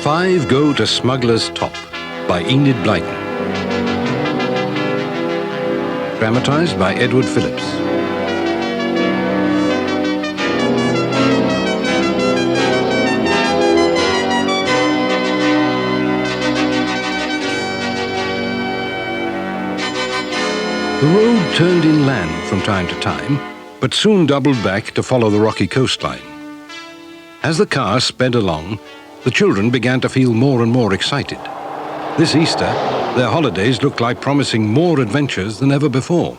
5 Go to Smuggler's Top by Enid Blyton. Dramatised by Edward Phillips. The road turned inland from time to time, but soon doubled back to follow the rocky coastline. As the car sped along, the children began to feel more and more excited. This Easter, their holidays looked like promising more adventures than ever before.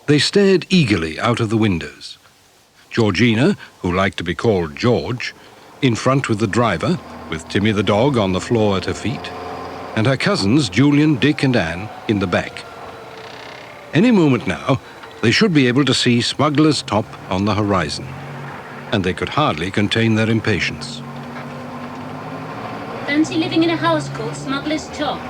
They stared eagerly out of the windows. Georgina, who liked to be called George, in front with the driver, with Timmy the dog on the floor at her feet, and her cousins Julian, Dick and Anne in the back. Any moment now, they should be able to see Smuggler's Top on the horizon, and they could hardly contain their impatience. Fancy living in a house called Smuggler's Top.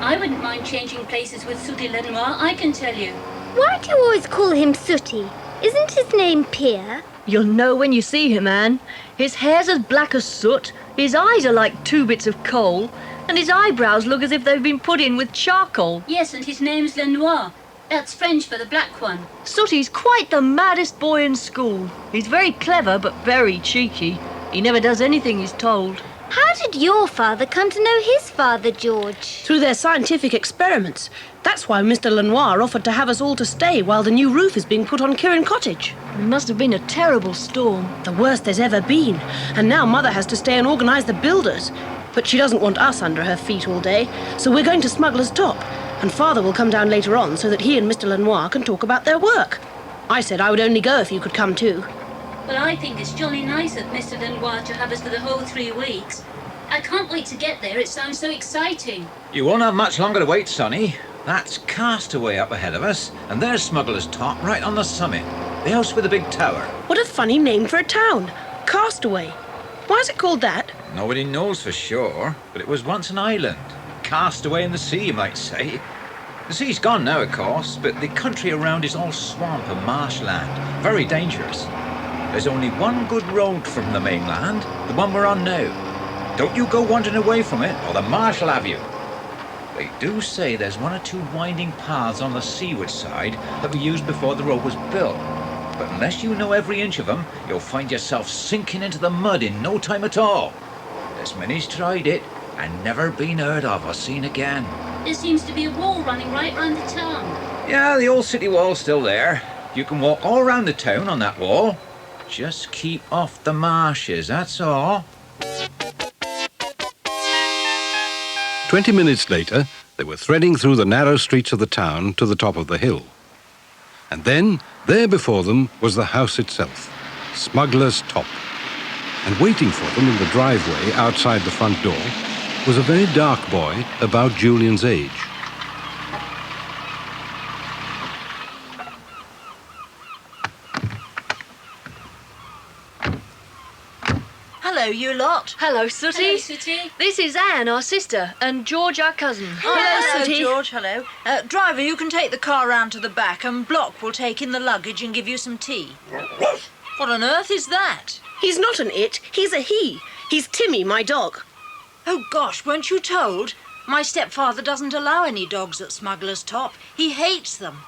I wouldn't mind changing places with Sooty, I can tell you. Why do you always call him Sooty? Isn't his name Pierre? You'll know when you see him, Anne. His hair's as black as soot, his eyes are like 2 bits of coal, and his eyebrows look as if they've been put in with charcoal. Yes, and his name's Lenoir. That's French for the black one. Sooty's quite the maddest boy in school. He's very clever, but very cheeky. He never does anything he's told. How did your father come to know his father, George? Through their scientific experiments. That's why Mr. Lenoir offered to have us all to stay while the new roof is being put on Kirin Cottage. It must have been a terrible storm. The worst there's ever been. And now Mother has to stay and organise the builders. But she doesn't want us under her feet all day, so we're going to Smuggler's Top. And Father will come down later on so that he and Mr. Lenoir can talk about their work. I said I would only go if you could come too. Well, I think it's jolly nice of Mr. Lenoir to have us for the whole 3 weeks. I can't wait to get there. It sounds so exciting. You won't have much longer to wait, Sonny. That's Castaway up ahead of us, and there's Smuggler's Top right on the summit. The house with the big tower. What a funny name for a town. Castaway. Why is it called that? Nobody knows for sure, but it was once an island. Cast away in the sea, you might say. The sea's gone now, of course, but the country around is all swamp and marshland. Very dangerous. There's only one good road from the mainland, the one we're on now. Don't you go wandering away from it, or the marsh'll have you. They do say there's 1 or 2 winding paths on the seaward side that were used before the road was built. But unless you know every inch of them, you'll find yourself sinking into the mud in no time at all. There's many's tried it, and never been heard of or seen again. There seems to be a wall running right round the town. Yeah, the old city wall's still there. You can walk all round the town on that wall. Just keep off the marshes, that's all. 20 minutes later, they were threading through the narrow streets of the town to the top of the hill. And then, there before them was the house itself, Smuggler's Top. And waiting for them in the driveway outside the front door was a very dark boy about Julian's age. Hello, you lot. Hello, Sooty. Hello, Sooty. This is Anne, our sister, and George, our cousin. Hello, Sooty. George, hello. Driver, you can take the car round to the back and Block will take in the luggage and give you some tea. What on earth is that? He's not an it, he's a he. He's Timmy, my dog. Oh, gosh, weren't you told? My stepfather doesn't allow any dogs at Smuggler's Top. He hates them.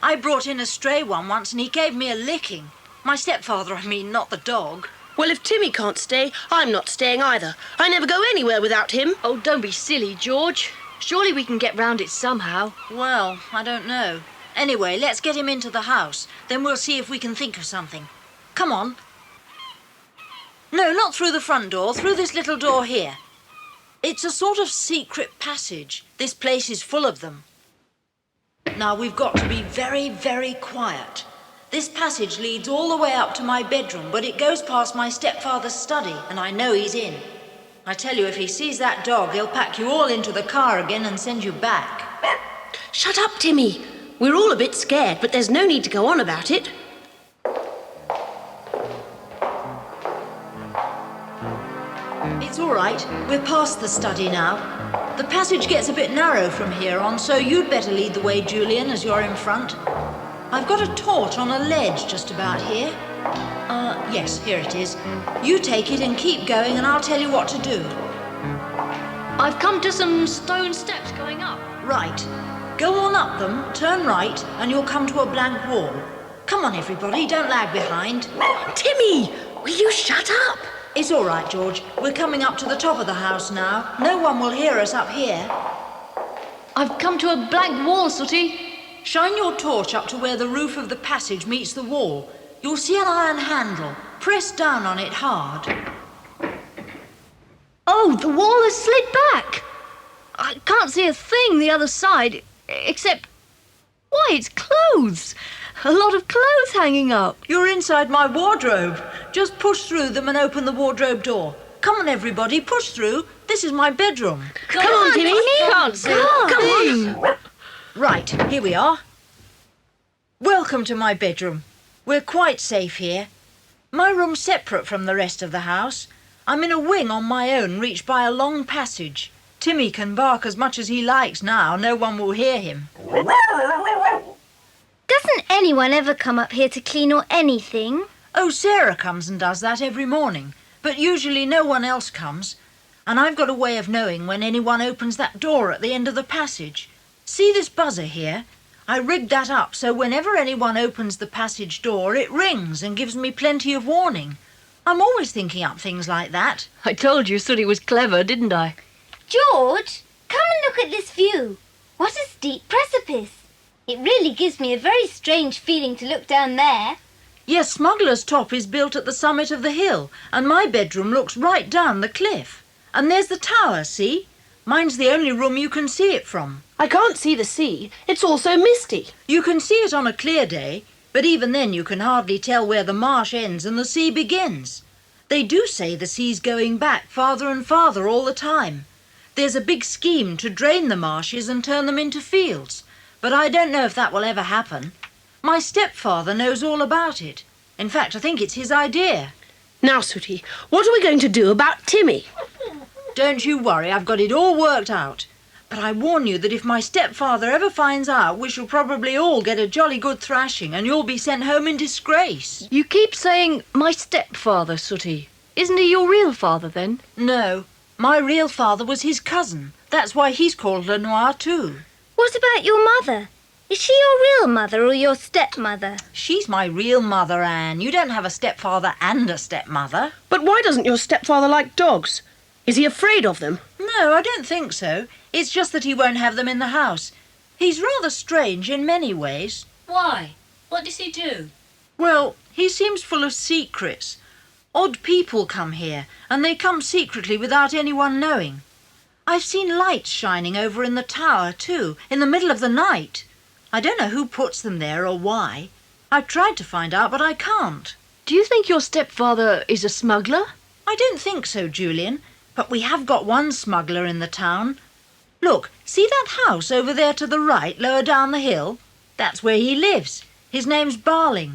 I brought in a stray one once and he gave me a licking. My stepfather, I mean, not the dog. Well, if Timmy can't stay, I'm not staying either. I never go anywhere without him. Oh, don't be silly, George. Surely we can get round it somehow. Well, I don't know. Anyway, let's get him into the house. Then we'll see if we can think of something. Come on. No, not through the front door, through this little door here. It's a sort of secret passage. This place is full of them. Now, we've got to be very, very quiet. This passage leads all the way up to my bedroom, but it goes past my stepfather's study, and I know he's in. I tell you, if he sees that dog, he'll pack you all into the car again and send you back. Shut up, Timmy. We're all a bit scared, but there's no need to go on about it. It's all right. We're past the study now. The passage gets a bit narrow from here on, so you'd better lead the way, Julian, as you're in front. I've got a torch on a ledge just about here. Yes, here it is. You take it and keep going, and I'll tell you what to do. I've come to some stone steps going up. Right. Go on up them, turn right, and you'll come to a blank wall. Come on, everybody, don't lag behind. Timmy, will you shut up? It's all right, George. We're coming up to the top of the house now. No one will hear us up here. I've come to a blank wall, Sooty. Shine your torch up to where the roof of the passage meets the wall. You'll see an iron handle. Press down on it hard. Oh, the wall has slid back. I can't see a thing the other side, except... Why, it's clothes. A lot of clothes hanging up. You're inside my wardrobe. Just push through them and open the wardrobe door. Come on, everybody, push through. This is my bedroom. Come on, Timmy. Can't see a thing. Right, here we are. Welcome to my bedroom. We're quite safe here. My room's separate from the rest of the house. I'm in a wing on my own, reached by a long passage. Timmy can bark as much as he likes now. No one will hear him. Doesn't anyone ever come up here to clean or anything? Oh, Sarah comes and does that every morning. But usually no one else comes. And I've got a way of knowing when anyone opens that door at the end of the passage. See this buzzer here? I rigged that up so whenever anyone opens the passage door, it rings and gives me plenty of warning. I'm always thinking up things like that. I told you Sooty was clever, didn't I? George, come and look at this view. What a steep precipice. It really gives me a very strange feeling to look down there. Yes, Smuggler's top is built at the summit of the hill, and my bedroom looks right down the cliff. And there's the tower, see? Mine's the only room you can see it from. I can't see the sea. It's all so misty. You can see it on a clear day, but even then you can hardly tell where the marsh ends and the sea begins. They do say the sea's going back farther and farther all the time. There's a big scheme to drain the marshes and turn them into fields, but I don't know if that will ever happen. My stepfather knows all about it. In fact, I think it's his idea. Now, Sooty, what are we going to do about Timmy? Don't you worry, I've got it all worked out. But I warn you that if my stepfather ever finds out, we shall probably all get a jolly good thrashing and you'll be sent home in disgrace. You keep saying, my stepfather, Sooty. Isn't he your real father, then? No, my real father was his cousin. That's why he's called Lenoir too. What about your mother? Is she your real mother or your stepmother? She's my real mother, Anne. You don't have a stepfather and a stepmother. But why doesn't your stepfather like dogs? Is he afraid of them? No, I don't think so. It's just that he won't have them in the house. He's rather strange in many ways. Why? What does he do? Well, he seems full of secrets. Odd people come here, and they come secretly without anyone knowing. I've seen lights shining over in the tower, too, in the middle of the night. I don't know who puts them there or why. I've tried to find out, but I can't. Do you think your stepfather is a smuggler? I don't think so, Julian, but we have got one smuggler in the town. Look, see that house over there to the right, lower down the hill? That's where he lives. His name's Barling.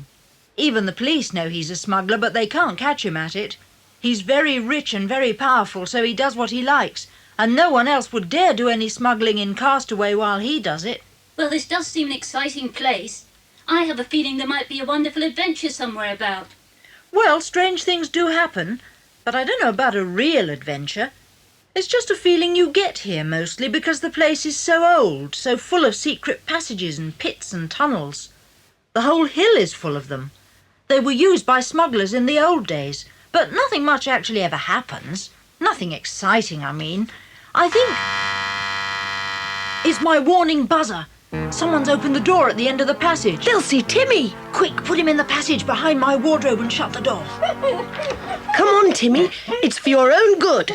Even the police know he's a smuggler, but they can't catch him at it. He's very rich and very powerful, so he does what he likes, and no one else would dare do any smuggling in Castaway while he does it. Well, this does seem an exciting place. I have a feeling there might be a wonderful adventure somewhere about. Well, strange things do happen, but I don't know about a real adventure. It's just a feeling you get here mostly because the place is so old, so full of secret passages and pits and tunnels. The whole hill is full of them. They were used by smugglers in the old days, but nothing much actually ever happens. Nothing exciting, I mean. I think it's my warning buzzer. Someone's opened the door at the end of the passage. They'll see Timmy. Quick, put him in the passage behind my wardrobe and shut the door. Come on, Timmy. It's for your own good.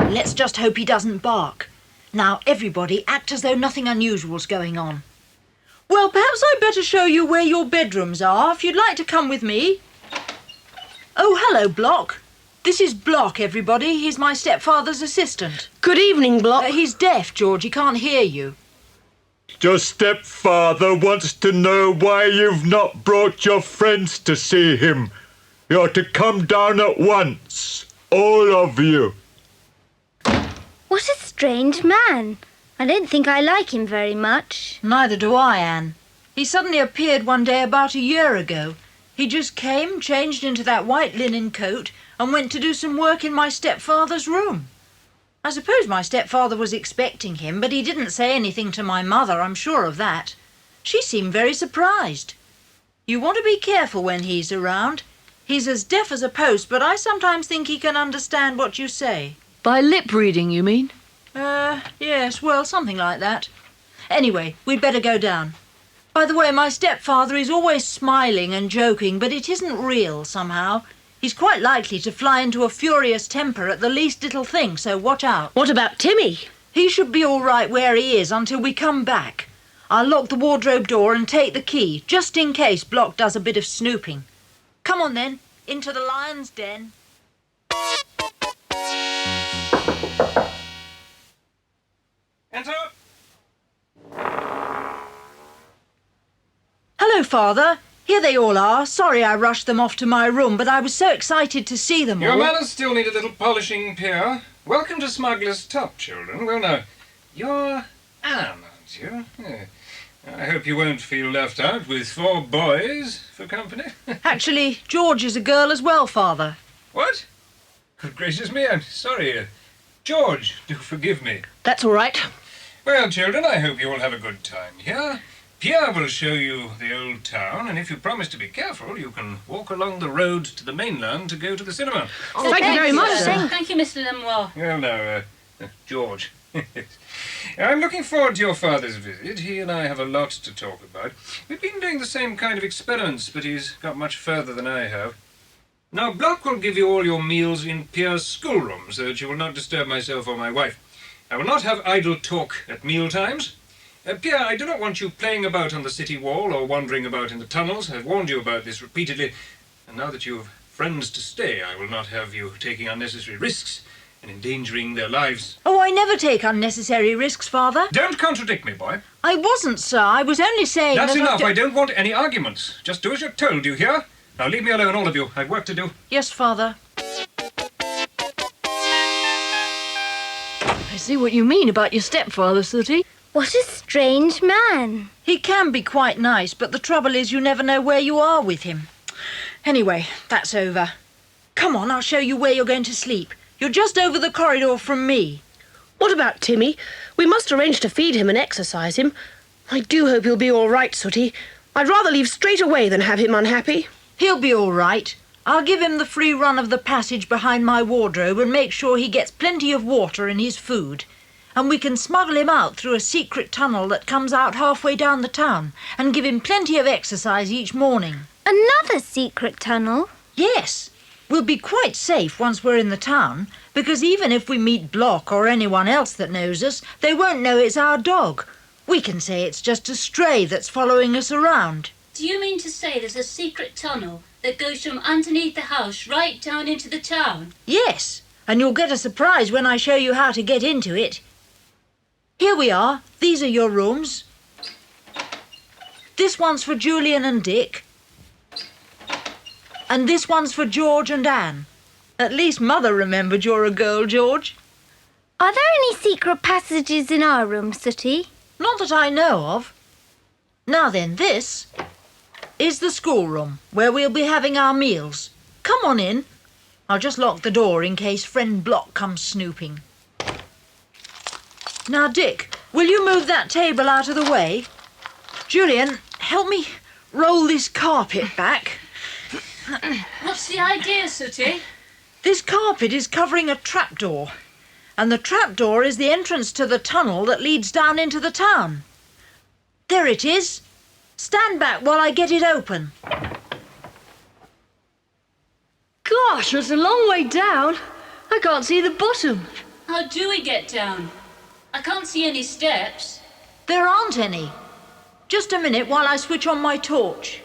Let's just hope he doesn't bark. Now, everybody, act as though nothing unusual's going on. Well, perhaps I'd better show you where your bedrooms are, if you'd like to come with me. Oh, hello, Block. This is Block, everybody. He's my stepfather's assistant. Good evening, Block. He's deaf, George. He can't hear you. Your stepfather wants to know why you've not brought your friends to see him. You're to come down at once, all of you. What a strange man. I don't think I like him very much. Neither do I, Anne. He suddenly appeared one day about a year ago. He just came, changed into that white linen coat, and went to do some work in my stepfather's room. I suppose my stepfather was expecting him, but he didn't say anything to my mother, I'm sure of that. She seemed very surprised. You want to be careful when he's around. He's as deaf as a post, but I sometimes think he can understand what you say. By lip reading, you mean? Yes, well, something like that. Anyway, we'd better go down. By the way, my stepfather is always smiling and joking, but it isn't real somehow. He's quite likely to fly into a furious temper at the least little thing, so watch out. What about Timmy? He should be all right where he is until we come back. I'll lock the wardrobe door and take the key, just in case Block does a bit of snooping. Come on then, into the lion's den. Enter! Hello, Father. Here they all are. Sorry I rushed them off to my room, but I was so excited to see them all. Your manners still need a little polishing, Pierre. Welcome to Smuggler's Top, children. Well, now, you're Anne, aren't you? Yeah. I hope you won't feel left out with 4 boys for company. Actually, George is a girl as well, Father. What? Good gracious me, I'm sorry. George, do forgive me. That's all right. Well, children, I hope you will have a good time here. Pierre will show you the old town, and if you promise to be careful, you can walk along the road to the mainland to go to the cinema. Oh, thank you very much, sir. Thank you, Mr. Lenoir. Well, now, George. I'm looking forward to your father's visit. He and I have a lot to talk about. We've been doing the same kind of experiments, but he's got much further than I have. Now, Block will give you all your meals in Pierre's schoolroom, so that you will not disturb myself or my wife. I will not have idle talk at meal times. Pierre, I do not want you playing about on the city wall or wandering about in the tunnels. I've warned you about this repeatedly, and now that you have friends to stay, I will not have you taking unnecessary risks and endangering their lives. Oh, I never take unnecessary risks, Father. Don't contradict me, boy. I wasn't, sir. I was only saying That's that enough. I don't want any arguments. Just do as you're told, do you hear? Now leave me alone, all of you. I've work to do. Yes, Father. I see what you mean about your stepfather, Sooty. What a strange man. He can be quite nice, but the trouble is you never know where you are with him. Anyway, that's over. Come on, I'll show you where you're going to sleep. You're just over the corridor from me. What about Timmy? We must arrange to feed him and exercise him. I do hope he'll be all right, Sooty. I'd rather leave straight away than have him unhappy. He'll be all right. I'll give him the free run of the passage behind my wardrobe and make sure he gets plenty of water and his food. And we can smuggle him out through a secret tunnel that comes out halfway down the town and give him plenty of exercise each morning. Another secret tunnel? Yes. We'll be quite safe once we're in the town, because even if we meet Block or anyone else that knows us, they won't know it's our dog. We can say it's just a stray that's following us around. Do you mean to say there's a secret tunnel that goes from underneath the house right down into the town? Yes, and you'll get a surprise when I show you how to get into it. Here we are. These are your rooms. This one's for Julian and Dick. And this one's for George and Anne. At least Mother remembered you're a girl, George. Are there any secret passages in our room, Sooty? Not that I know of. Now then, this is the schoolroom, where we'll be having our meals. Come on in. I'll just lock the door in case friend Block comes snooping. Now, Dick, will you move that table out of the way? Julian, help me roll this carpet back. What's the idea, Sooty? This carpet is covering a trapdoor, and the trapdoor is the entrance to the tunnel that leads down into the town. There it is. Stand back while I get it open. Gosh, that's a long way down. I can't see the bottom. How do we get down? I can't see any steps. There aren't any. Just a minute while I switch on my torch.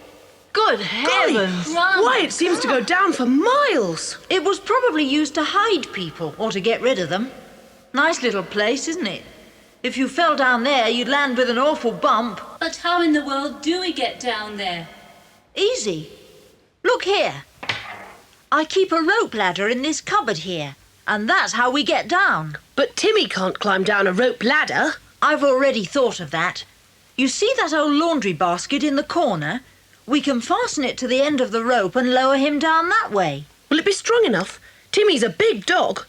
Good heavens! Why, it seems to go down for miles. It was probably used to hide people or to get rid of them. Nice little place, isn't it? If you fell down there, you'd land with an awful bump. But how in the world do we get down there? Easy. Look here. I keep a rope ladder in this cupboard here, and that's how we get down. But Timmy can't climb down a rope ladder. I've already thought of that. You see that old laundry basket in the corner? We can fasten it to the end of the rope and lower him down that way. Will it be strong enough? Timmy's a big dog.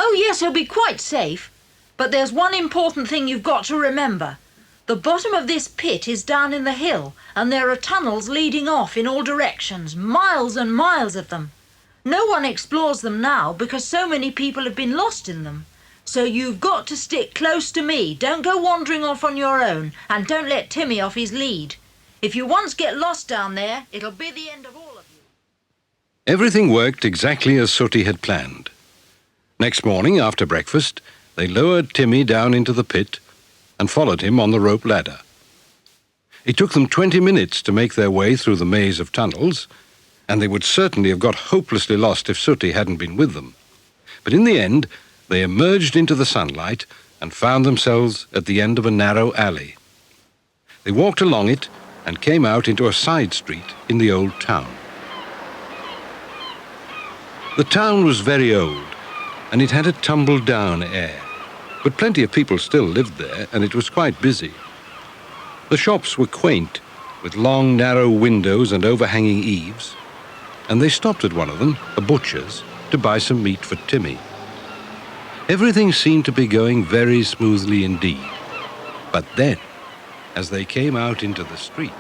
Oh, yes, he'll be quite safe. But there's one important thing you've got to remember. The bottom of this pit is down in the hill, and there are tunnels leading off in all directions, miles and miles of them. No one explores them now because so many people have been lost in them. So you've got to stick close to me. Don't go wandering off on your own, and don't let Timmy off his lead. If you once get lost down there, it'll be the end of all of you. Everything worked exactly as Sooty had planned. Next morning, after breakfast, they lowered Timmy down into the pit and followed him on the rope ladder. It took them 20 minutes to make their way through the maze of tunnels, and they would certainly have got hopelessly lost if Sooty hadn't been with them. But in the end, they emerged into the sunlight and found themselves at the end of a narrow alley. They walked along it and came out into a side street in the old town. The town was very old, and it had a tumble-down air, but plenty of people still lived there, and it was quite busy. The shops were quaint, with long, narrow windows and overhanging eaves, and they stopped at one of them, a butcher's, to buy some meat for Timmy. Everything seemed to be going very smoothly indeed. But then, as they came out into the street...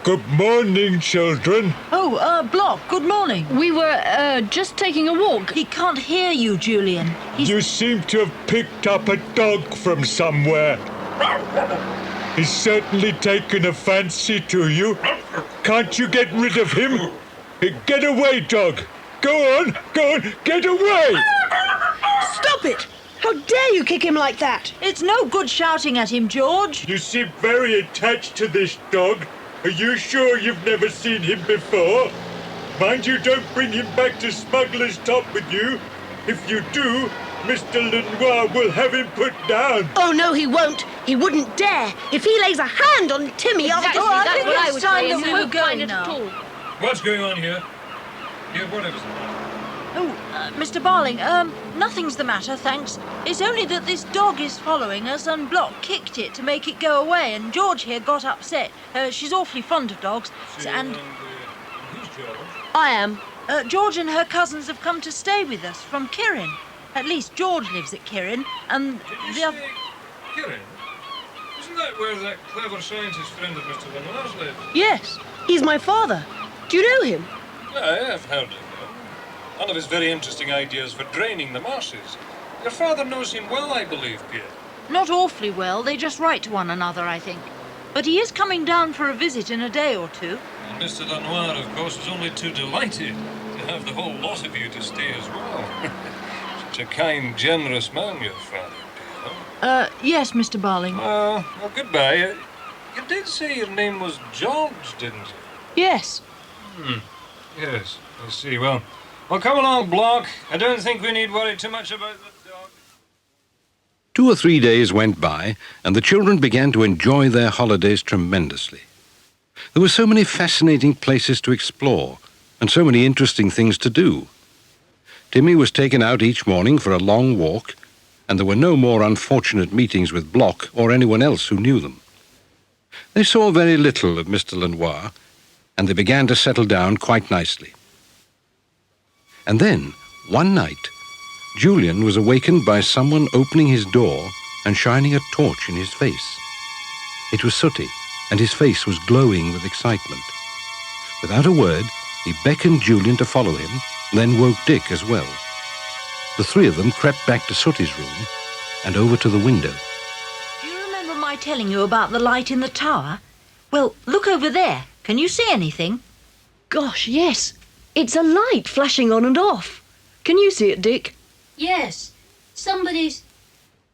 Good morning, children. Oh, Block, good morning. We were, just taking a walk. He can't hear you, Julian. You seem to have picked up a dog from somewhere. He's certainly taken a fancy to you. Can't you get rid of him? Get away, dog. Go on, get away! Stop it! How dare you kick him like that? It's no good shouting at him, George. You seem very attached to this dog. Are you sure you've never seen him before? Mind you don't bring him back to Smuggler's Top with you. If you do, Mr. Lenoir will have him put down. Oh, no, he won't. He wouldn't dare. If he lays a hand on Timmy, Exactly, I'll... I that's think what I it's was time saying. that We we're won't find going it at now. all. What's going on here? Yeah, whatever's the matter? Oh, Mr. Barling, nothing's the matter, thanks. It's only that this dog is following us and Block kicked it to make it go away and George here got upset. She's awfully fond of dogs. And who's George? I am. George and her cousins have come to stay with us from Kirin. At least George lives at Kirin, and Did you say Kirin? Isn't that where that clever scientist friend of Mr. Lenoir's lives? Yes, he's my father. Do you know him? I have heard of him. One of his very interesting ideas for draining the marshes. Your father knows him well, I believe, Pierre. not awfully well. They just write to one another, I think. But he is coming down for a visit in a day or two. And Mr. Lenoir, of course, was only too delighted to have the whole lot of you to stay as well. Such a kind, generous man, your father. Yes, Mr. Barling. Well, goodbye. You did say your name was George, didn't you? Yes. Yes, I see. Well, come along, Block. I don't think we need worry too much about the dog. 2 or 3 days went by, and the children began to enjoy their holidays tremendously. There were so many fascinating places to explore, and so many interesting things to do. Timmy was taken out each morning for a long walk, and there were no more unfortunate meetings with Block or anyone else who knew them. They saw very little of Mr. Lenoir, and they began to settle down quite nicely. And then, one night, Julian was awakened by someone opening his door and shining a torch in his face. It was Sooty, and his face was glowing with excitement. Without a word, he beckoned Julian to follow him, then woke Dick as well. The three of them crept back to Sooty's room and over to the window. Do you remember my telling you about the light in the tower? Well, look over there. Can you see anything? Gosh, yes. It's a light flashing on and off. Can you see it, Dick? Yes. Somebody's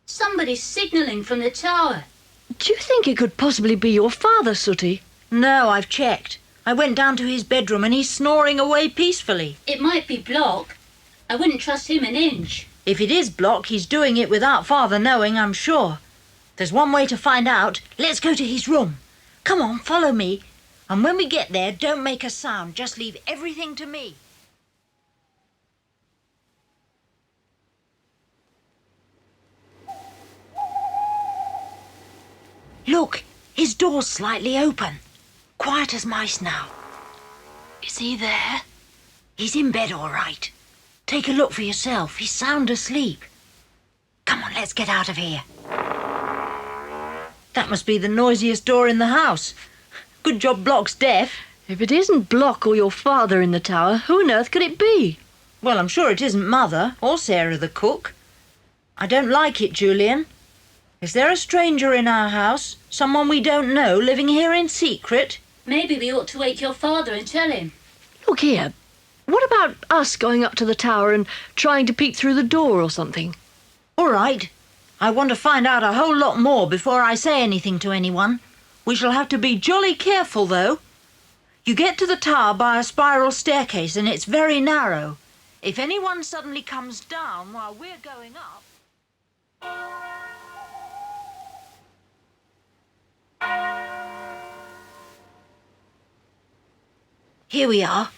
signalling from the tower. Do you think it could possibly be your father, Sooty? No, I've checked. I went down to his bedroom and he's snoring away peacefully. It might be Block. I wouldn't trust him an inch. If it is Block, he's doing it without Father knowing, I'm sure. There's one way to find out. Let's go to his room. Come on, follow me. And when we get there, don't make a sound. Just leave everything to me. Look, his door's slightly open. Quiet as mice now. Is he there? He's in bed, all right. Take a look for yourself. He's sound asleep. on, let's get out of here. That must be the noisiest door in the house. Good job Block's deaf. If it isn't Block or your father in the tower, who on earth could it be? Well, I'm sure it isn't Mother or Sarah the cook. I don't like it, Julian. Is there a stranger in our house? Someone we don't know living here in secret? Maybe we ought to wake your father and tell him. Look here, what about us going up to the tower and trying to peek through the door or something? All right. I want to find out a whole lot more before I say anything to anyone. We shall have to be jolly careful, though. You get to the tower by a spiral staircase and it's very narrow. If anyone suddenly comes down while we're going up... Here we are.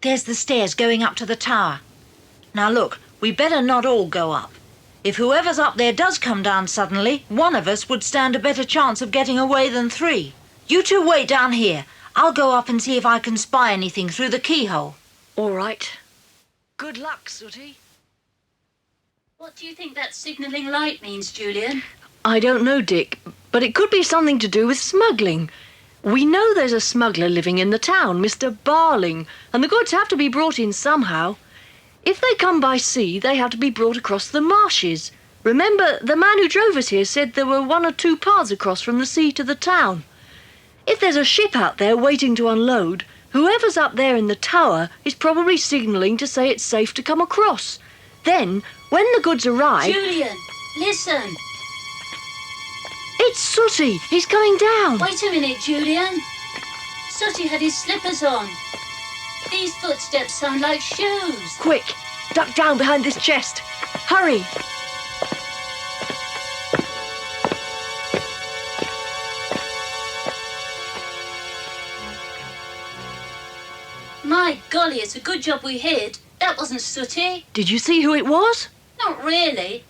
There's the stairs going up to the tower. Now look, we better not all go up. If whoever's up there does come down suddenly, one of us would stand a better chance of getting away than three. You two wait down here. I'll go up and see if I can spy anything through the keyhole. All right. Good luck, Sooty. What do you think that signalling light means, Julian? I don't know, Dick, but it could be something to do with smuggling. We know there's a smuggler living in the town, Mr. Barling, and the goods have to be brought in somehow. If they come by sea, they have to be brought across the marshes. Remember, the man who drove us here said there were 1 or 2 paths across from the sea to the town. If there's a ship out there waiting to unload, whoever's up there in the tower is probably signalling to say it's safe to come across. Then, when the goods arrive... Julian, listen. It's Sooty. He's coming down. Wait a minute, Julian. Sooty had his slippers on. These footsteps sound like shoes. Quick, duck down behind this chest. Hurry. My golly, it's a good job we hid. That wasn't Sooty. Did you see who it was? Not really.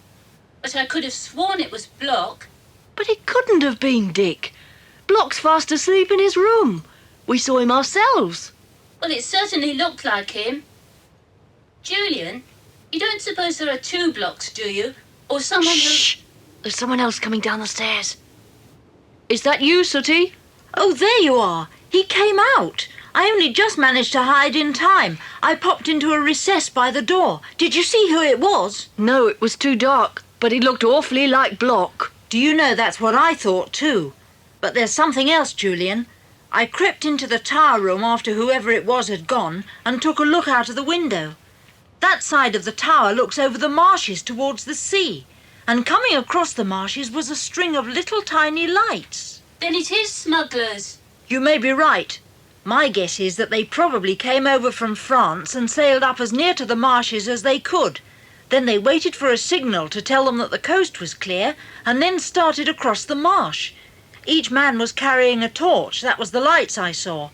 But I could have sworn it was Block. But it couldn't have been, Dick. Block's fast asleep in his room. We saw him ourselves. Well, it certainly looked like him. Julian, you don't suppose there are 2 Blocks, do you? Or someone Shh! There's someone else coming down the stairs. Is that you, Sooty? Oh, there you are. He came out. I only just managed to hide in time. I popped into a recess by the door. Did you see who it was? No, it was too dark, but he looked awfully like Block. Do you know, that's what I thought too. But there's something else, Julian. I crept into the tower room after whoever it was had gone and took a look out of the window. That side of the tower looks over the marshes towards the sea, and coming across the marshes was a string of little tiny lights. Then it is smugglers. You may be right. My guess is that they probably came over from France and sailed up as near to the marshes as they could. Then they waited for a signal to tell them that the coast was clear and then started across the marsh. Each man was carrying a torch. That was the lights I saw.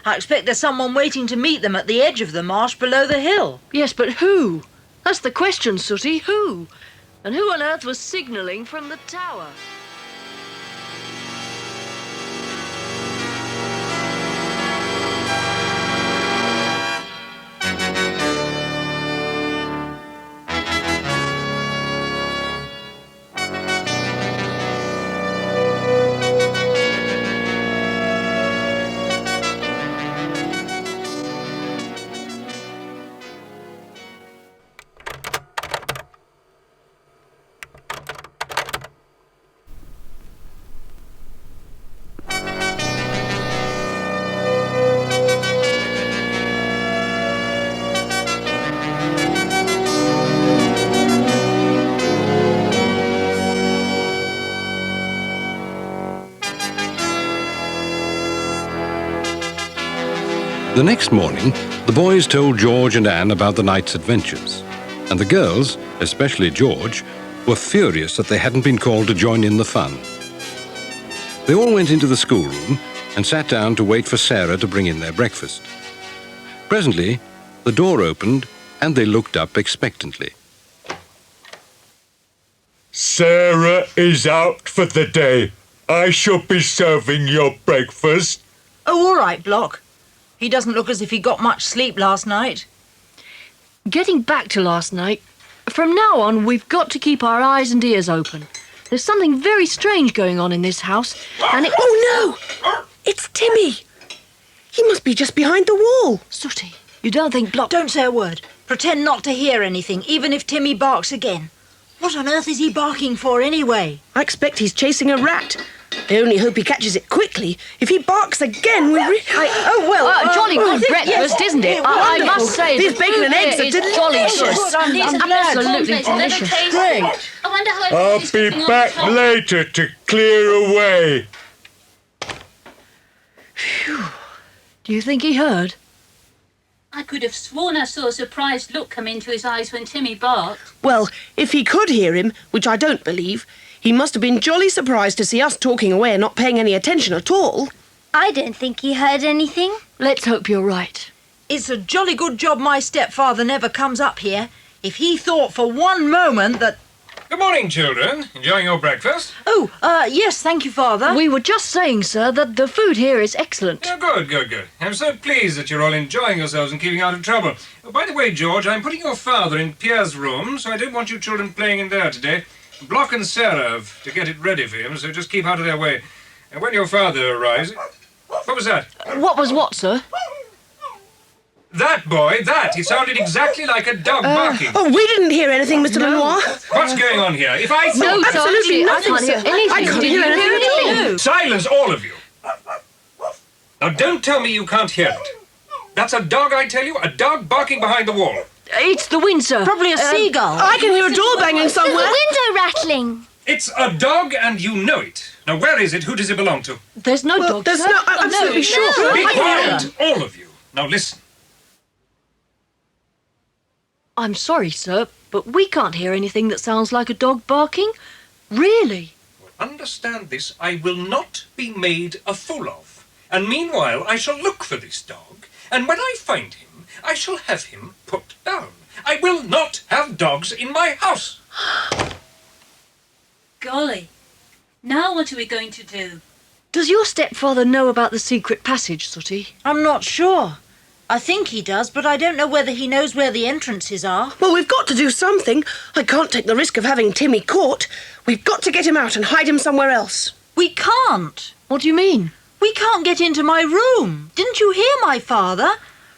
I expect there's someone waiting to meet them at the edge of the marsh below the hill. Yes, but who? That's the question, Sooty. Who? And who on earth was signalling from the tower? The next morning, the boys told George and Anne about the night's adventures, and the girls, especially George, were furious that they hadn't been called to join in the fun. They all went into the schoolroom and sat down to wait for Sarah to bring in their breakfast. Presently, the door opened and they looked up expectantly. Sarah is out for the day. I shall be serving your breakfast. Oh, all right, Block. He doesn't look as if he got much sleep last night. Getting back to last night, From now on, we've got to keep our eyes and ears open. There's something very strange going on in this house, and it... Oh, no! It's Timmy! He must be just behind the wall. Sooty, you don't think Block... Don't say a word. Pretend not to hear anything, even if Timmy barks again. What on earth is he barking for anyway? I expect he's chasing a rat. I only hope he catches it quickly. If he barks again, we... jolly good breakfast, isn't it? I must say... These bacon and eggs are delicious. It's absolutely delicious. Great. I wonder how I'll everybody's be getting on back the top. later to clear away. Do you think he heard? I could have sworn I saw a surprised look come into his eyes when Timmy barked. Well, if he could hear him, which I don't believe, he must have been jolly surprised to see us talking away and not paying any attention at all. I don't think he heard anything. Let's hope you're right. It's a jolly good job my stepfather never comes up here. If he thought for one moment that... Good morning, children. Enjoying your breakfast? Oh, yes, thank you, Father. We were just saying, sir, that the food here is excellent. Oh, good. I'm so pleased that you're all enjoying yourselves and keeping out of trouble. Oh, by the way, George, I'm putting your father in Pierre's room, so I don't want you children playing in there today. Block and Sarah have to get it ready for him, so just keep out of their way. And when your father arrives... What was that? What was what, sir? That boy, that! It sounded exactly like a dog barking. Oh, we didn't hear anything, Mr. Lenoir. What's going on here? If I No, thought... absolutely sir, nothing, I can't hear sir. anything. I can't Did hear you anything. anything? Silence, all of you! Now, don't tell me you can't hear it. That's a dog, I tell you, a dog barking behind the wall. It's the wind, sir. Probably a seagull. I can hear a door banging There's a somewhere. window rattling. It's a dog, and you know it. Now, where is it? Who does it belong to? There's no dog, There's sir. no... I'm absolutely sure. Be I can hear quiet, all of you. Now, listen. I'm sorry, sir, but we can't hear anything that sounds like a dog barking. Really? Understand this, I will not be made a fool of. And meanwhile, I shall look for this dog, and when I find him, I shall have him put down. I will not have dogs in my house. Golly. Now what are we going to do? Does your stepfather know about the secret passage, Sooty? I'm not sure. I think he does, but I don't know whether he knows where the entrances are. Well, we've got to do something. I can't take the risk of having Timmy caught. We've got to get him out and hide him somewhere else. We can't. What do you mean? We can't get into my room. Didn't you hear my father?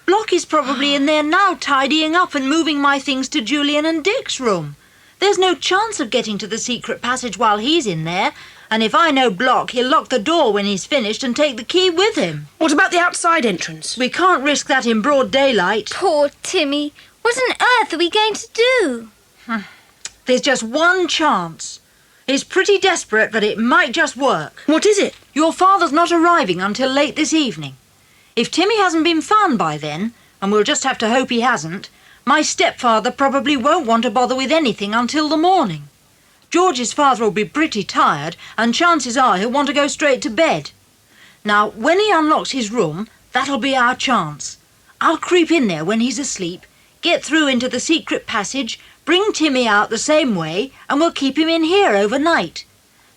Block is probably in there now tidying up and moving my things to Julian and Dick's room. There's no chance of getting to the secret passage while he's in there. And if I know Block, he'll lock the door when he's finished and take the key with him. What about the outside entrance? We can't risk that in broad daylight. Poor Timmy. What on earth are we going to do? There's just one chance. It's pretty desperate, but it might just work. What is it? Your father's not arriving until late this evening. If Timmy hasn't been found by then, and we'll just have to hope he hasn't, my stepfather probably won't want to bother with anything until the morning. George's father will be pretty tired, and chances are he'll want to go straight to bed. Now, when he unlocks his room, that'll be our chance. I'll creep in there when he's asleep, get through into the secret passage, bring Timmy out the same way, and we'll keep him in here overnight.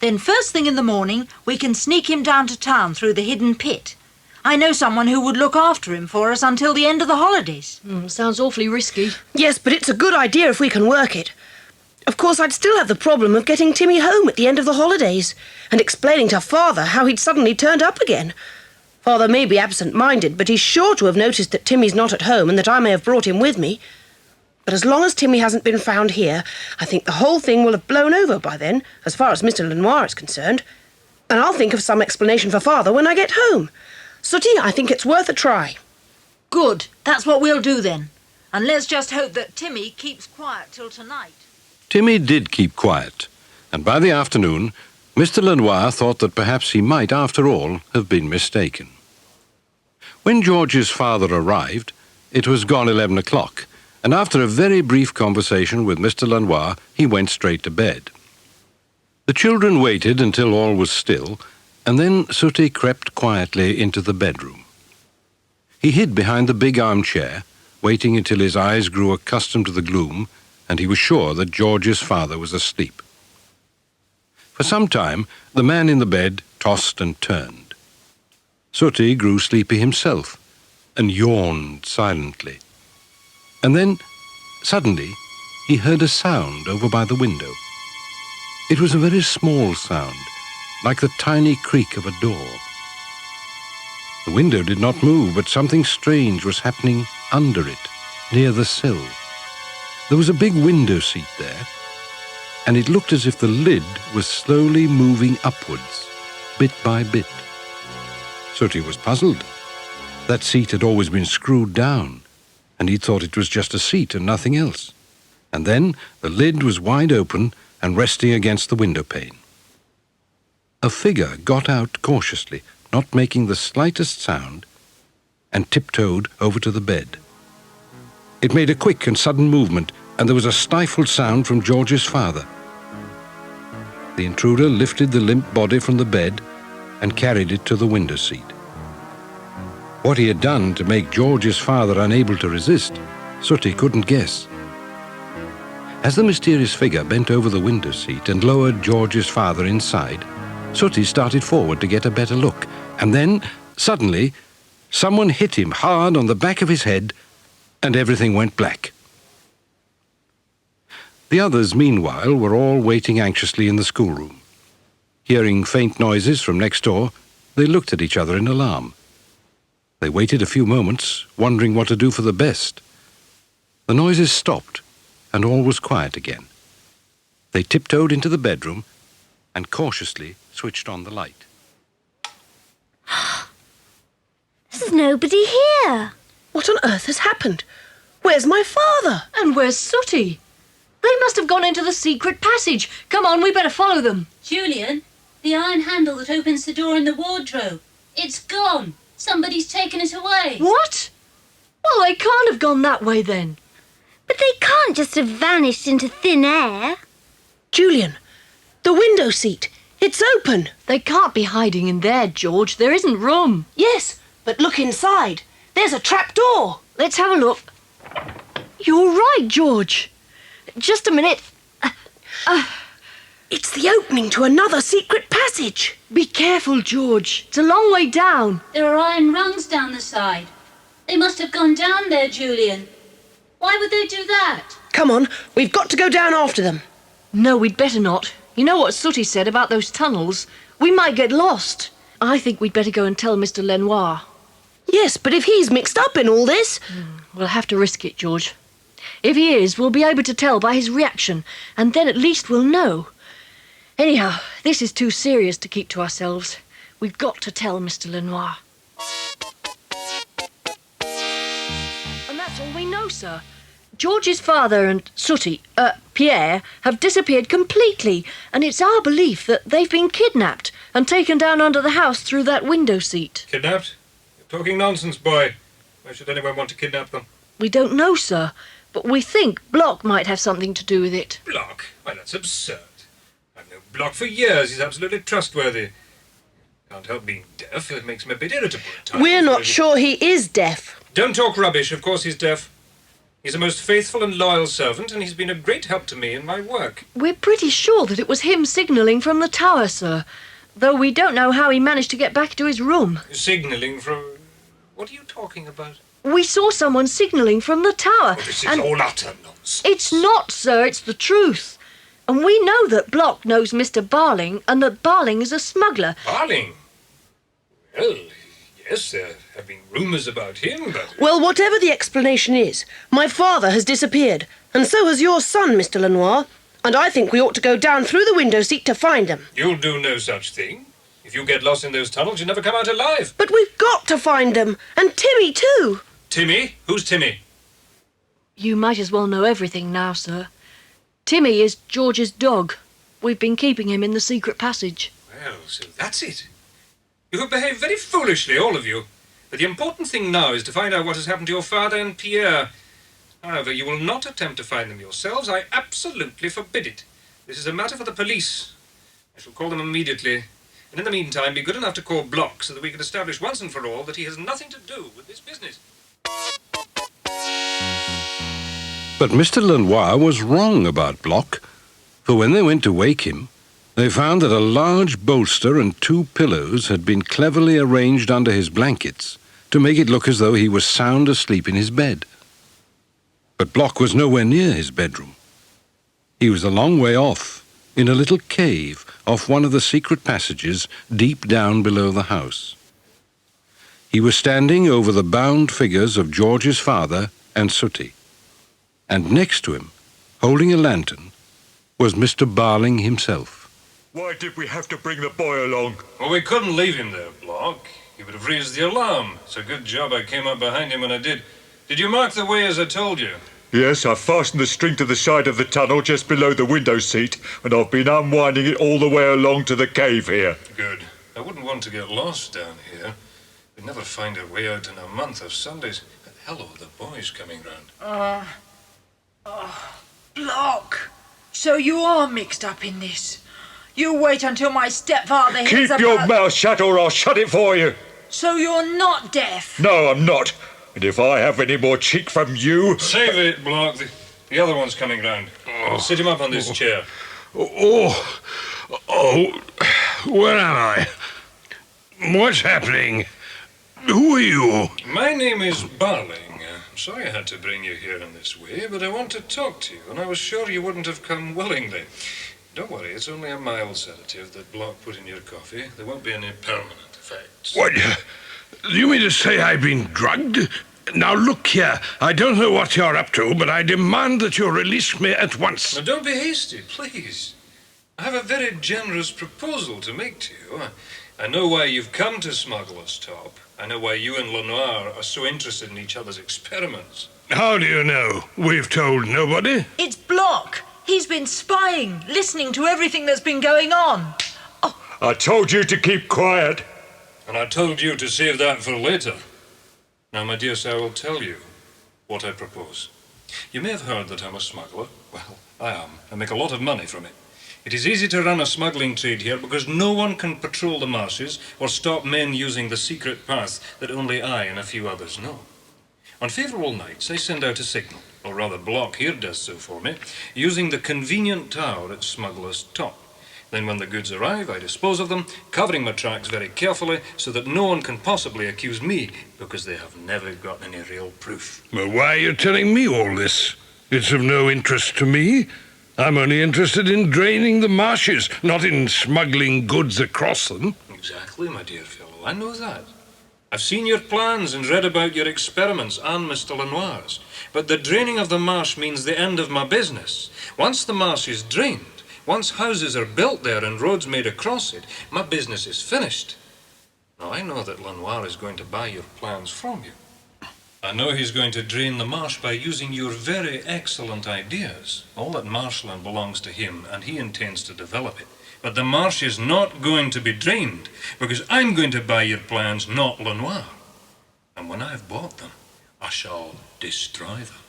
Then first thing in the morning, we can sneak him down to town through the hidden pit. I know someone who would look after him for us until the end of the holidays. Sounds awfully risky. Yes, but it's a good idea if we can work it. Of course, I'd still have the problem of getting Timmy home at the end of the holidays and explaining to Father how he'd suddenly turned up again. Father may be absent-minded, but he's sure to have noticed that Timmy's not at home and that I may have brought him with me. But as long as Timmy hasn't been found here, I think the whole thing will have blown over by then, as far as Mr. Lenoir is concerned. And I'll think of some explanation for Father when I get home. Sooty, I think it's worth a try. Good. That's what we'll do then. And let's just hope that Timmy keeps quiet till tonight. Timmy did keep quiet, and by the afternoon, Mr. Lenoir thought that perhaps he might, after all, have been mistaken. When George's father arrived, it was gone 11 o'clock, and after a very brief conversation with Mr. Lenoir, he went straight to bed. The children waited until all was still, and then Sooty crept quietly into the bedroom. He hid behind the big armchair, waiting until his eyes grew accustomed to the gloom, and he was sure that George's father was asleep. For some time, the man in the bed tossed and turned. Sooty grew sleepy himself and yawned silently. And then, suddenly, he heard a sound over by the window. It was a very small sound, like the tiny creak of a door. The window did not move, but something strange was happening under it, near the sill. There was a big window seat there, and it looked as if the lid was slowly moving upwards, bit by bit. Sooty was puzzled. That seat had always been screwed down, and he thought it was just a seat and nothing else. And then the lid was wide open and resting against the window pane. A figure got out cautiously, not making the slightest sound, and tiptoed over to the bed. It made a quick and sudden movement, and there was a stifled sound from George's father. The intruder lifted the limp body from the bed and carried it to the window seat. What he had done to make George's father unable to resist, Sooty couldn't guess. As the mysterious figure bent over the window seat and lowered George's father inside, Sooty started forward to get a better look, and then, suddenly, someone hit him hard on the back of his head, and everything went black. The others, meanwhile, were all waiting anxiously in the schoolroom. Hearing faint noises from next door, they looked at each other in alarm. They waited a few moments, wondering what to do for the best. The noises stopped, and all was quiet again. They tiptoed into the bedroom and cautiously switched on the light. There's nobody here. What on earth has happened? Where's my father? And where's Sooty? They must have gone into the secret passage. Come on, we better follow them. Julian, the iron handle that opens the door in the wardrobe. It's gone. Somebody's taken it away. What? Well, they can't have gone that way then. But they can't just have vanished into thin air. Julian, the window seat. It's open. They can't be hiding in there, George. There isn't room. Yes, but look inside. There's a trap door. Let's have a look. You're right, George. Just a minute. It's the opening to another secret passage. Be careful, George. It's a long way down. There are iron rungs down the side. They must have gone down there, Julian. Why would they do that? Come on, we've got to go down after them. No, we'd better not. You know what Sooty said about those tunnels? We might get lost. I think we'd better go and tell Mr. Lenoir. Yes, but if he's mixed up in all this... We'll have to risk it, George. If he is, we'll be able to tell by his reaction, and then at least we'll know. Anyhow, this is too serious to keep to ourselves. We've got to tell Mr. Lenoir. And that's all we know, sir. George's father and Sooty, Pierre, have disappeared completely, and it's our belief that they've been kidnapped and taken down under the house through that window seat. Kidnapped? You're talking nonsense, boy. Why should anyone want to kidnap them? We don't know, sir, but we think Block might have something to do with it. Block? Why, that's absurd. I've known Block for years. He's absolutely trustworthy. Can't help being deaf. It makes him a bit irritable at times. We're not sure he is deaf. Don't talk rubbish. Of course he's deaf. He's a most faithful and loyal servant, and he's been a great help to me in my work. We're pretty sure that it was him signalling from the tower, sir, though we don't know how he managed to get back to his room. Signalling from... What are you talking about? We saw someone signalling from the tower. Oh, this is all utter nonsense. It's not, sir, it's the truth. And we know that Block knows Mr. Barling, and that Barling is a smuggler. Barling? Well, yes, there have been rumours about him, but... Well, whatever the explanation is, my father has disappeared, and so has your son, Mr. Lenoir. And I think we ought to go down through the window seat to find him. You'll do no such thing. If you get lost in those tunnels, you'll never come out alive. But we've got to find them, and Timmy too. Timmy? Who's Timmy? You might as well know everything now, sir. Timmy is George's dog. We've been keeping him in the secret passage. Well, so that's it. You have behaved very foolishly, all of you. But the important thing now is to find out what has happened to your father and Pierre. However, you will not attempt to find them yourselves. I absolutely forbid it. This is a matter for the police. I shall call them immediately. And in the meantime, be good enough to call Block so that we can establish once and for all that he has nothing to do with this business. But Mr. Lenoir was wrong about Block, for when they went to wake him, they found that a large bolster and 2 pillows had been cleverly arranged under his blankets to make it look as though he was sound asleep in his bed. But Block was nowhere near his bedroom. He was a long way off, in a little cave off one of the secret passages deep down below the house. He was standing over the bound figures of George's father and Sooty, and next to him, holding a lantern, was Mr. Barling himself. Why did we have to bring the boy along? Well, we couldn't leave him there, Block. He would have raised the alarm. It's a good job I came up behind him when I did. Did you mark the way as I told you? Yes, I fastened the string to the side of the tunnel just below the window seat, and I've been unwinding it all the way along to the cave here. Good. I wouldn't want to get lost down here. We'd never find our way out in a month of Sundays. Hello, the boy's coming round. Block. So you are mixed up in this. You wait until my stepfather hears Keep your mouth shut or I'll shut it for you. So you're not deaf? No, I'm not. And if I have any more cheek from you... Save it, Block. The other one's coming round. Sit him up on this chair. Where am I? What's happening? Who are you? My name is Barling. I'm sorry I had to bring you here in this way, but I want to talk to you, and I was sure you wouldn't have come willingly. Don't worry, it's only a mild sedative that Block put in your coffee. There won't be any permanent effects. What? Do you mean to say I've been drugged? Now look here, I don't know what you're up to, but I demand that you release me at once. Now don't be hasty, please. I have a very generous proposal to make to you. I know why you've come to Smuggler's Top. I know why you and Lenoir are so interested in each other's experiments. How do you know? We've told nobody. It's Block. He's been spying, listening to everything that's been going on. I told you to keep quiet. And I told you to save that for later. Now, my dear sir, I will tell you what I propose. You may have heard that I'm a smuggler. Well, I am. I make a lot of money from it. It is easy to run a smuggling trade here because no one can patrol the marshes or stop men using the secret path that only I and a few others know. On favourable nights, I send out a signal, or rather Block here does so for me, using the convenient tower at Smuggler's Top. Then when the goods arrive, I dispose of them, covering my tracks very carefully so that no one can possibly accuse me because they have never got any real proof. Well, why are you telling me all this? It's of no interest to me. I'm only interested in draining the marshes, not in smuggling goods across them. Exactly, my dear fellow. I know that. I've seen your plans and read about your experiments and Mr. Lenoir's. But the draining of the marsh means the end of my business. Once the marsh is drained, once houses are built there and roads made across it, my business is finished. Now, I know that Lenoir is going to buy your plans from you. I know he's going to drain the marsh by using your very excellent ideas. All that marshland belongs to him, and he intends to develop it. But the marsh is not going to be drained, because I'm going to buy your plans, not Lenoir. And when I've bought them, I shall destroy them.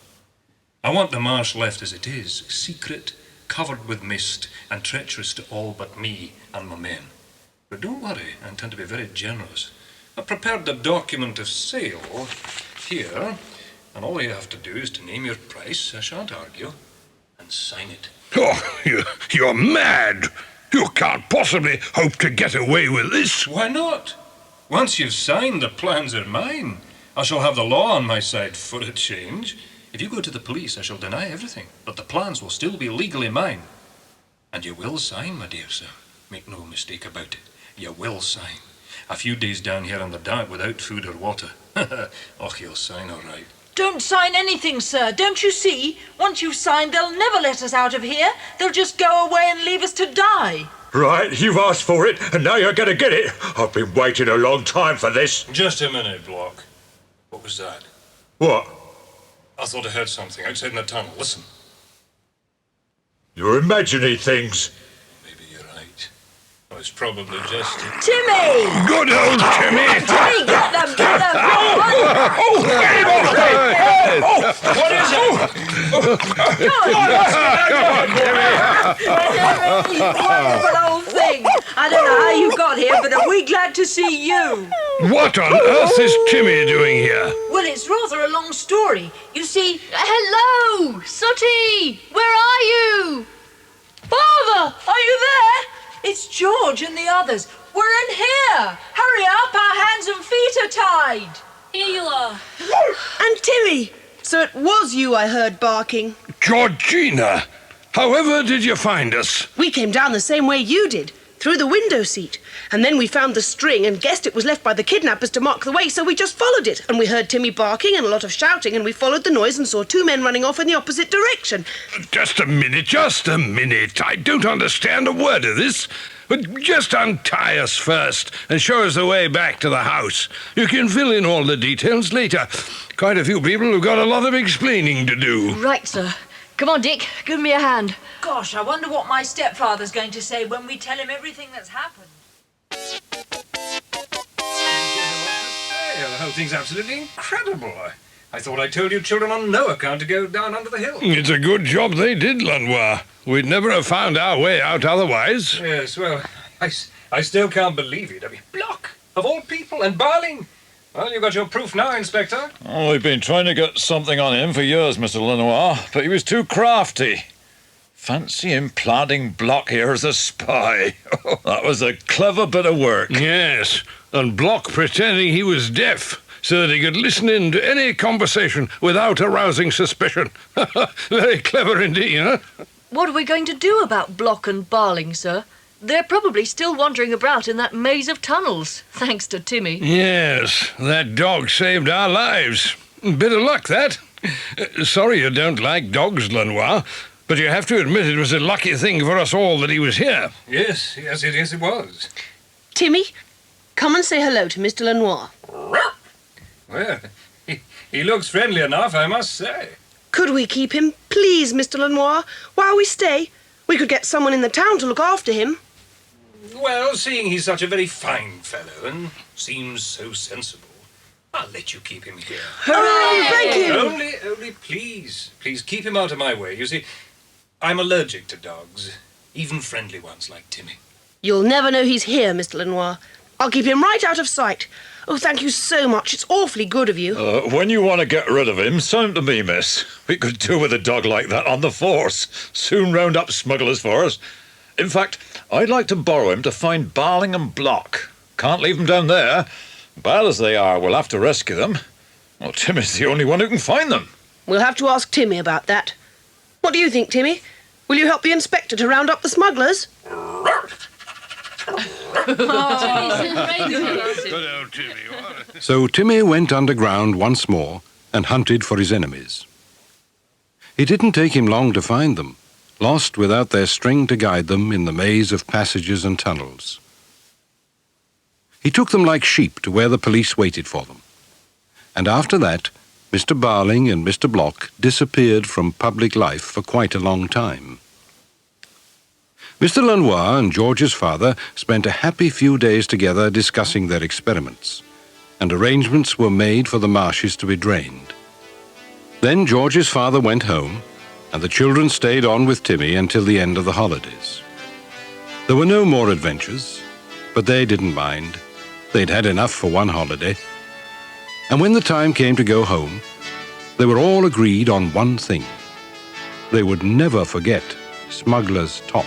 I want the marsh left as it is, secret, covered with mist, and treacherous to all but me and my men. But don't worry, I intend to be very generous. I've prepared the document of sale here, and all you have to do is to name your price, I shan't argue, and sign it. Oh, you're mad! You can't possibly hope to get away with this. Why not? Once you've signed, the plans are mine. I shall have the law on my side for a change. If you go to the police, I shall deny everything, but the plans will still be legally mine. And you will sign, my dear sir. Make no mistake about it. You will sign. A few days down here in the dark without food or water. Oh, you'll sign all right. Don't sign anything, sir. Don't you see? Once you've signed, they'll never let us out of here. They'll just go away and leave us to die. Right, you've asked for it, and now you're going to get it. I've been waiting a long time for this. Just a minute, Block. What was that? What? I thought I heard something outside in the tunnel. Listen. You're imagining things. Maybe you're right. Oh, it's probably just... Timmy! Good old Timmy! Timmy, get them! Get them! Oh, get him off there! What is it? Timmy, wonderful old thing! I don't know how you got here, but are we glad to see you? What on earth is Timmy doing here? Well, it's rather a long story. You see... Hello! Sooty! Where are you? Father, are you there? It's George and the others. We're in here. Hurry up, our hands and feet are tied. Here you are. And Timmy! So it was you I heard barking. Georgina! However did you find us? We came down the same way you did, through the window seat. And then we found the string and guessed it was left by the kidnappers to mark the way, so we just followed it. And we heard Timmy barking and a lot of shouting, and we followed the noise and saw two men running off in the opposite direction. Just a minute. I don't understand a word of this. But just untie us first and show us the way back to the house. You can fill in all the details later. Quite a few people have got a lot of explaining to do. Right, sir. Come on, Dick. Give me a hand. Gosh, I wonder what my stepfather's going to say when we tell him everything that's happened. The whole thing's absolutely incredible. I thought I told you children on no account to go down under the hill. It's a good job they did, Lenoir. We'd never have found our way out otherwise. Yes, well, I still can't believe it. I mean, Block, of all people, and Barling. Well, you've got your proof now, Inspector. Oh, we've been trying to get something on him for years, Mr. Lenoir, but he was too crafty. Fancy him planting Block here as a spy. That was a clever bit of work. Yes, and Block pretending he was deaf so that he could listen in to any conversation without arousing suspicion. Very clever indeed, huh? What are we going to do about Block and Barling, sir? They're probably still wandering about in that maze of tunnels, thanks to Timmy. Yes, that dog saved our lives. Bit of luck, that. Sorry you don't like dogs, Lenoir, but you have to admit it was a lucky thing for us all that he was here. Yes, it was. Timmy, come and say hello to Mr. Lenoir. Well, he looks friendly enough, I must say. Could we keep him, please, Mr. Lenoir, while we stay? We could get someone in the town to look after him. Well, seeing he's such a very fine fellow and seems so sensible, I'll let you keep him here. Oh, thank you. Only please keep him out of my way. You see, I'm allergic to dogs, even friendly ones like Timmy. You'll never know he's here, Mr. Lenoir. I'll keep him right out of sight. Oh, thank you so much. It's awfully good of you. When you want to get rid of him, sound to me, miss. We could do with a dog like that on the force. Soon round up smugglers for us. In fact, I'd like to borrow him to find Barling and Block. Can't leave them down there. Bad as they are, we'll have to rescue them. Well, Timmy's the only one who can find them. We'll have to ask Timmy about that. What do you think, Timmy? Will you help the inspector to round up the smugglers? So Timmy went underground once more and hunted for his enemies. It didn't take him long to find them, lost without their string to guide them in the maze of passages and tunnels. He took them like sheep to where the police waited for them. And after that, Mr. Barling and Mr. Block disappeared from public life for quite a long time. Mr. Lenoir and George's father spent a happy few days together discussing their experiments, and arrangements were made for the marshes to be drained. Then George's father went home, and the children stayed on with Timmy until the end of the holidays. There were no more adventures, but they didn't mind. They'd had enough for one holiday. And when the time came to go home, they were all agreed on one thing. They would never forget Smuggler's Top.